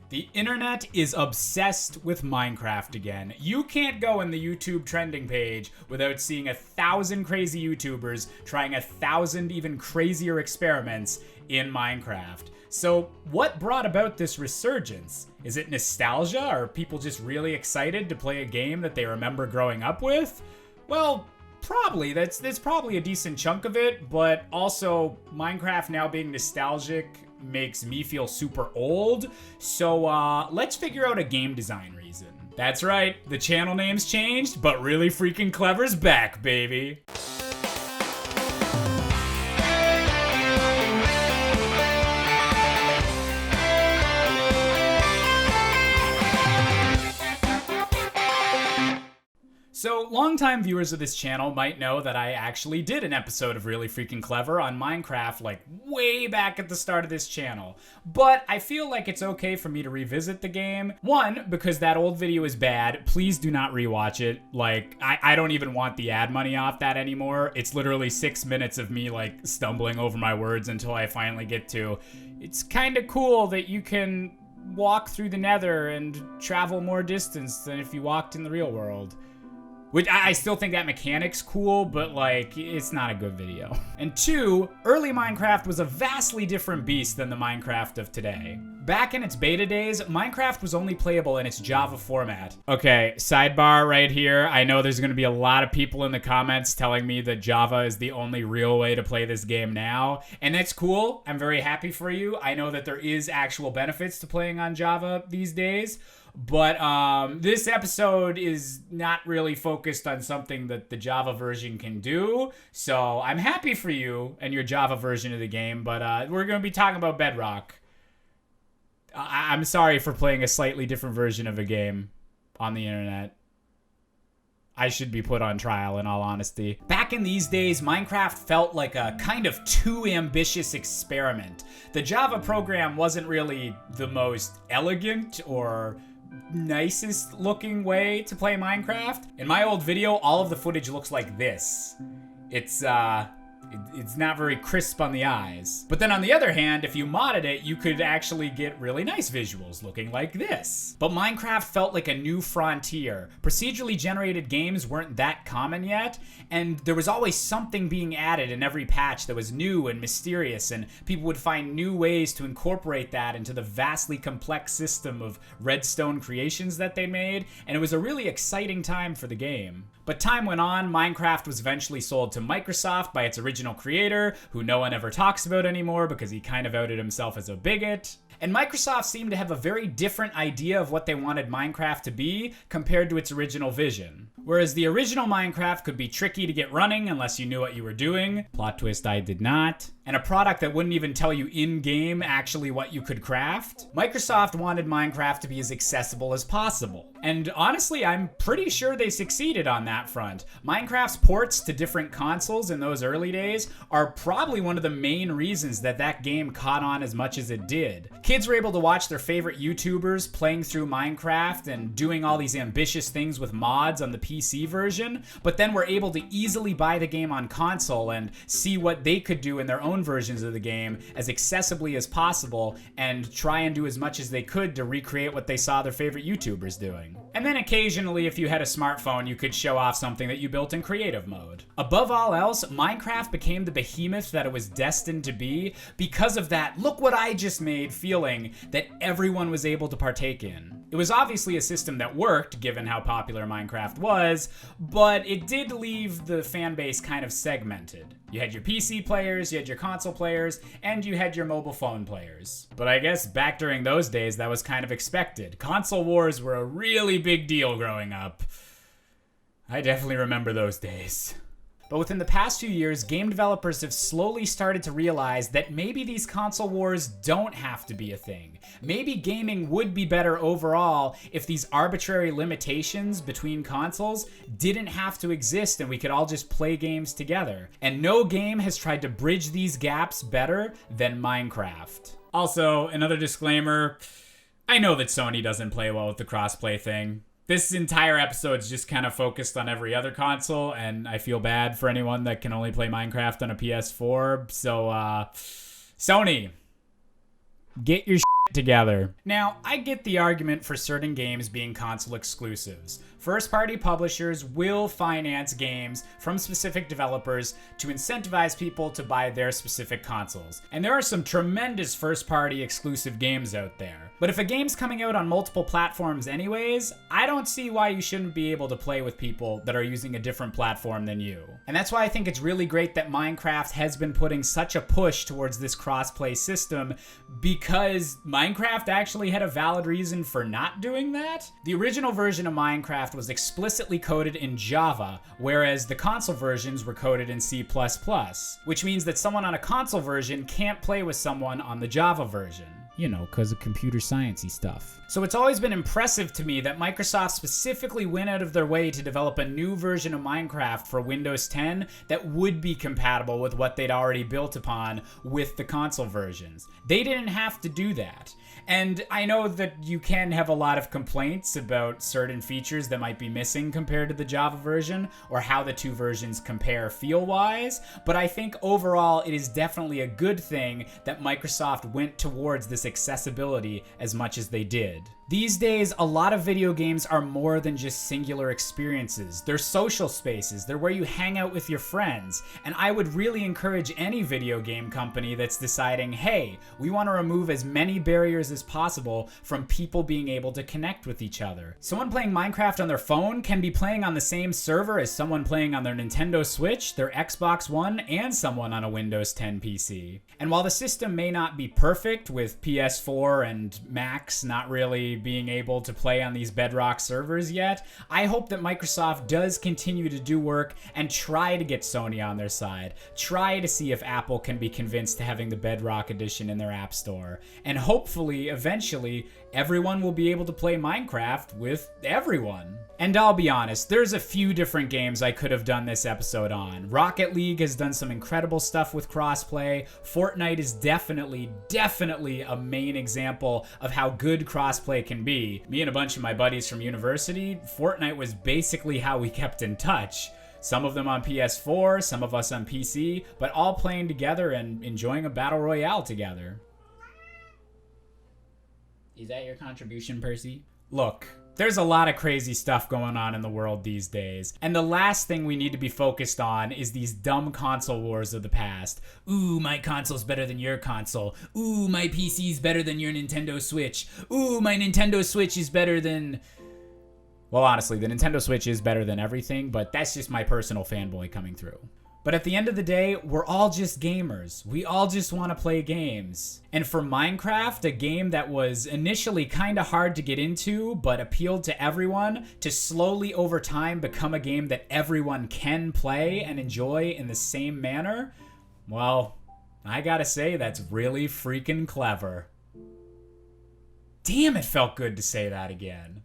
The internet is obsessed with Minecraft again. You can't go in the YouTube trending page without seeing 1,000 crazy YouTubers trying 1,000 even crazier experiments in Minecraft. So what brought about this resurgence? Is it nostalgia? Are people just really excited to play a game that they remember growing up with? Well, probably. That's probably a decent chunk of it, but also Minecraft now being nostalgic makes me feel super old. So let's figure out a game design reason. That's right, the channel name's changed, but Really Freakin Clever's back, baby. So, longtime viewers of this channel might know that I actually did an episode of Really Freakin Clever on Minecraft, like, way back at the start of this channel. But I feel like it's okay for me to revisit the game. One, because that old video is bad. Please do not rewatch it. Like, I don't even want the ad money off that anymore. It's literally 6 minutes of me, like, stumbling over my words until I finally get to, it's kinda cool that you can walk through the nether and travel more distance than if you walked in the real world. Which I still think that mechanic's cool, but like, it's not a good video. And two, early Minecraft was a vastly different beast than the Minecraft of today. Back in its beta days, Minecraft was only playable in its Java format. Okay, sidebar right here. I know there's gonna be a lot of people in the comments telling me that Java is the only real way to play this game now. And that's cool. I'm very happy for you. I know that there is actual benefits to playing on Java these days. But this episode is not really focused on something that the Java version can do. So I'm happy for you and your Java version of the game, but we're going to be talking about Bedrock. I'm sorry for playing a slightly different version of a game on the internet. I should be put on trial, in all honesty. Back in these days, Minecraft felt like a kind of too ambitious experiment. The Java program wasn't really the most elegant or nicest looking way to play Minecraft. In my old video, all of the footage looks like this. It's not very crisp on the eyes. But then on the other hand, if you modded it, you could actually get really nice visuals looking like this. But Minecraft felt like a new frontier. Procedurally generated games weren't that common yet, and there was always something being added in every patch that was new and mysterious, and people would find new ways to incorporate that into the vastly complex system of redstone creations that they made, and it was a really exciting time for the game. But time went on, Minecraft was eventually sold to Microsoft by its original creator, who no one ever talks about anymore because he kind of outed himself as a bigot. And Microsoft seemed to have a very different idea of what they wanted Minecraft to be compared to its original vision. Whereas the original Minecraft could be tricky to get running unless you knew what you were doing. Plot twist, I did not. And a product that wouldn't even tell you in-game actually what you could craft. Microsoft wanted Minecraft to be as accessible as possible. And honestly, I'm pretty sure they succeeded on that front. Minecraft's ports to different consoles in those early days are probably one of the main reasons that that game caught on as much as it did. Kids were able to watch their favorite YouTubers playing through Minecraft and doing all these ambitious things with mods on the PC version, but then were able to easily buy the game on console and see what they could do in their own versions of the game as accessibly as possible and try and do as much as they could to recreate what they saw their favorite YouTubers doing. And then occasionally, if you had a smartphone, you could show off something that you built in creative mode. Above all else, Minecraft became the behemoth that it was destined to be because of that "look what I just made" feeling that everyone was able to partake in. It was obviously a system that worked, given how popular Minecraft was, but it did leave the fan base kind of segmented. You had your PC players, you had your console players, and you had your mobile phone players. But I guess back during those days, that was kind of expected. Console wars were a really big deal growing up. I definitely remember those days. But within the past few years, game developers have slowly started to realize that maybe these console wars don't have to be a thing. Maybe gaming would be better overall if these arbitrary limitations between consoles didn't have to exist and we could all just play games together. And no game has tried to bridge these gaps better than Minecraft. Also, another disclaimer, I know that Sony doesn't play well with the crossplay thing. This entire episode's just kind of focused on every other console, and I feel bad for anyone that can only play Minecraft on a PS4. So, Sony, get your shit together. Now, I get the argument for certain games being console exclusives. First-party publishers will finance games from specific developers to incentivize people to buy their specific consoles. And there are some tremendous first-party exclusive games out there. But if a game's coming out on multiple platforms anyways, I don't see why you shouldn't be able to play with people that are using a different platform than you. And that's why I think it's really great that Minecraft has been putting such a push towards this cross-play system, because Minecraft actually had a valid reason for not doing that. The original version of Minecraft was explicitly coded in Java, whereas the console versions were coded in C++, which means that someone on a console version can't play with someone on the Java version. You know, because of computer sciencey stuff. So it's always been impressive to me that Microsoft specifically went out of their way to develop a new version of Minecraft for Windows 10 that would be compatible with what they'd already built upon with the console versions. They didn't have to do that. And I know that you can have a lot of complaints about certain features that might be missing compared to the Java version, or how the two versions compare feel-wise, but I think overall it is definitely a good thing that Microsoft went towards this accessibility as much as they did. These days, a lot of video games are more than just singular experiences. They're social spaces. They're where you hang out with your friends. And I would really encourage any video game company that's deciding, hey, we want to remove as many barriers as possible from people being able to connect with each other. Someone playing Minecraft on their phone can be playing on the same server as someone playing on their Nintendo Switch, their Xbox One, and someone on a Windows 10 PC. And while the system may not be perfect, with PS4 and Macs not really being able to play on these Bedrock servers yet, I hope that Microsoft does continue to do work and try to get Sony on their side. Try to see if Apple can be convinced to having the Bedrock edition in their App Store. And hopefully, eventually, everyone will be able to play Minecraft with everyone. And I'll be honest, there's a few different games I could have done this episode on. Rocket League has done some incredible stuff with crossplay. Fortnite is definitely a main example of how good crossplay can be. Me and a bunch of my buddies from university, Fortnite was basically how we kept in touch. Some of them on PS4, some of us on PC, but all playing together and enjoying a battle royale together. Is that your contribution, Percy? Look, there's a lot of crazy stuff going on in the world these days, and the last thing we need to be focused on is these dumb console wars of the past. Ooh, my console's better than your console. Ooh, my PC's better than your Nintendo Switch. Ooh, my Nintendo Switch is better than... Well, honestly, the Nintendo Switch is better than everything, but that's just my personal fanboy coming through. But at the end of the day, we're all just gamers. We all just want to play games. And for Minecraft, a game that was initially kind of hard to get into, but appealed to everyone, to slowly over time become a game that everyone can play and enjoy in the same manner, well, I gotta say that's really freaking clever. Damn, it felt good to say that again.